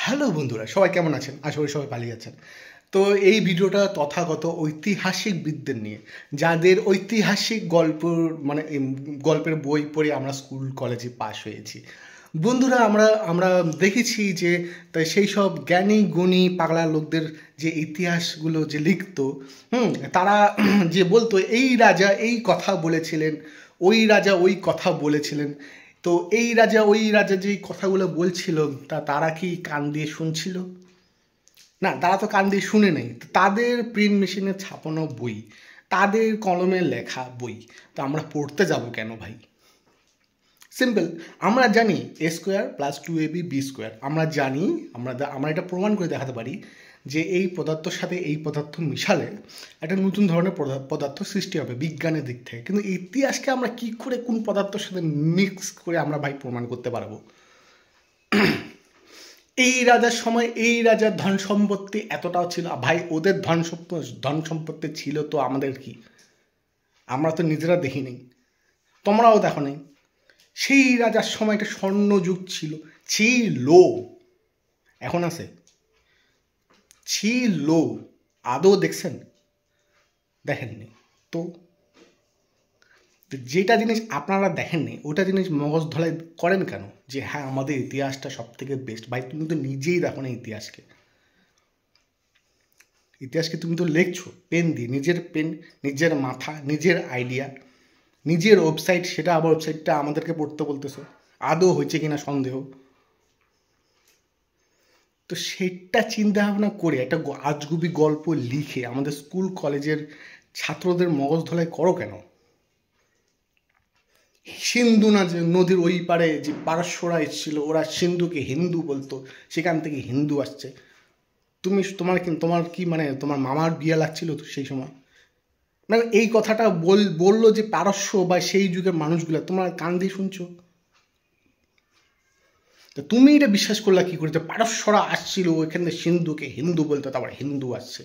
Hello বন্ধুরা, সবাই কেমন আছেন? আশা করি সবাই ভালোই আছেন। তো এই ভিডিওটা তথাগত ঐতিহাসিকবিদদের নিয়ে, যাদের ঐতিহাসিক গল্প মানে গল্পের বই পড়ে আমরা স্কুল কলেজে পাশ হয়েছি। বন্ধুরা, আমরা আমরা দেখেছি যে তাই সেই সব জ্ঞানী গুণী পাগলা লোকদের যে ইতিহাসগুলো যে লিখতো, তারা যে বলতো এই রাজা এই কথা বলেছিলেন, ওই রাজা ওই কথা বলেছিলেন। তো এই রাজা ওই রাজা যেই কথাগুলো বলছিল, তারা কি কান দিয়ে শুনছিল? না, তারা তো কান দিয়ে শুনে নাই। তাদের প্রিন্ট মেশিনে ছাপানো বই, তাদের কলমে লেখা বই, তো আমরা পড়তে যাব কেন ভাই? সিম্পল, আমরা জানি a²+2ab² আমরা জানি, আমরা এটা প্রমাণ করে দেখাতে পারি যে এই পদার্থর সাথে এই পদার্থ মিশালে একটা নতুন ধরনের পদার্থ সৃষ্টি হবে বিজ্ঞানের দিক থেকে। কিন্তু ইতিহাসকে আমরা কি করে কোন পদার্থের সাথে মিক্স করে আমরা ভাই প্রমাণ করতে পারবো? এই রাজার সময় এই রাজার ধন সম্পত্তি এতটাও ছিল ভাই, ওদের ধন সম্পত্তি ছিল তো আমাদের কি? আমরা তো নিজেরা দেখি নেই, তোমরাও দেখো নেই। সেই রাজার সময় একটা স্বর্ণযুগ ছিল। এখন আছে? ছিল। আদৌ দেখছেন? দেখেননি তো। যেটা জিনিস আপনারা দেখেননি ওটা জিনিস মগজ ধলাই করেন কেন? যে হ্যাঁ, আমাদের ইতিহাসটা সব থেকে বেস্ট। ভাই, তুমি তো নিজেই দেখো না ইতিহাসকে। তুমি তো লিখছো পেন দিয়ে, নিজের পেন, নিজের মাথা, নিজের আইডিয়া, নিজের ওয়েবসাইট, সেটা আবার ওয়েবসাইটটা আমাদেরকে পড়তে বলতেছো। আদৌ হয়েছে কিনা সন্দেহ। তো সেটা চিন্তা ভাবনা করে একটা আজগুবি গল্প লিখে আমাদের স্কুল কলেজের ছাত্রদের মগজ ধলাই করো কেন? সিন্ধু নদীর ওই পারে যে পারস্যরা এসেছিল, ওরা সিন্ধুকে হিন্দু বলতো, সেখান থেকে হিন্দু আসছে। তোমার কি মানে তোমার মামার বিয়ে লাগছিল তো সেই সময়? মানে এই কথাটা বললো যে পারস্য বা সেই যুগের মানুষগুলো, তোমরা কান দিয়ে শুনছো। তো তুমি এটা বিশ্বাস করলা কি করে যে পারস্যরা আসছিল ওইখানে সিন্ধুকে হিন্দু বলতো, তারপর হিন্দু আসছে?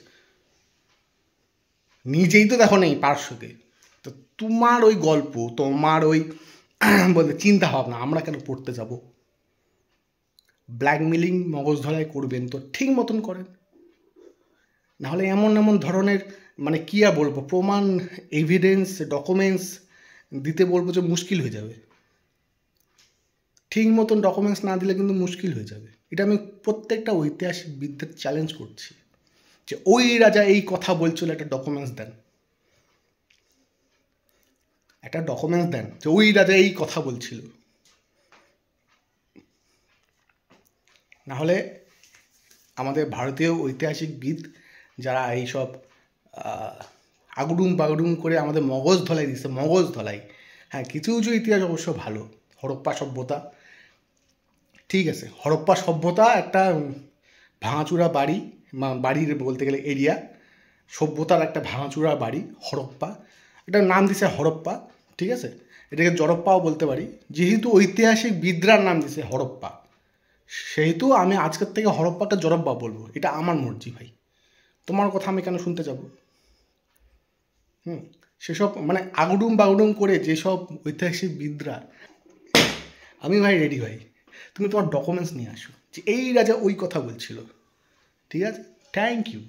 নিজেই তো দেখো নেই পারস্যকে। তো তোমার ওই গল্প, তোমার ওই বলতে চিন্তা ভাবনা আমরা কেন পড়তে যাব? ব্ল্যাকমেলিং মগজ ধলাই করবেন তো ঠিক মতন করেন, নাহলে এমন এমন ধরনের মানে কী আর বলবো, প্রমাণ, এভিডেন্স, ডকুমেন্টস দিতে বলবো যে মুশকিল হয়ে যাবে। ঠিক মতন ডকুমেন্টস না দিলে কিন্তু মুশকিল হয়ে যাবে। এটা আমি প্রত্যেকটা ঐতিহাসিকবিদদের চ্যালেঞ্জ করছি যে ওই রাজা এই কথা বলছিল, একটা ডকুমেন্টস দেন, যে ওই রাজা এই কথা বলছিল। নাহলে আমাদের ভারতীয় ঐতিহাসিকবিদ যারা এইসব আগুডুম বাগুডুম করে আমাদের মগজ ধলাই দিচ্ছে, মগজ ধলাই। হ্যাঁ, কিছু কিছু ইতিহাস অবশ্য ভালো। হরপ্পা সভ্যতা, ঠিক আছে, হরপ্পা সভ্যতা একটা ভাঙাচুরা বাড়ির বলতে গেলে এরিয়া, সভ্যতার একটা ভাঙাচুরা বাড়ি হরপ্পা। এটার নাম দিছে হরপ্পা, ঠিক আছে। এটাকে জরপ্পাও বলতে পারি, যেহেতু ঐতিহাসিক বিদ্রার নাম দিছে হরপ্পা, সেহেতু আমি আজকের থেকে হরপ্পাকে জরপ্পা বলবো। এটা আমার মর্জি ভাই, তোমার কথা আমি কেন শুনতে যাব? সেসব মানে আগুডুম বাগুডুম করে যেসব ঐতিহাসিকবিদরা, আমি ভাই রেডি ভাই, তুমি তোমার ডকুমেন্টস নিয়ে আসো যে এই রাজা ওই কথা বলছিল। ঠিক আছে, থ্যাংক ইউ।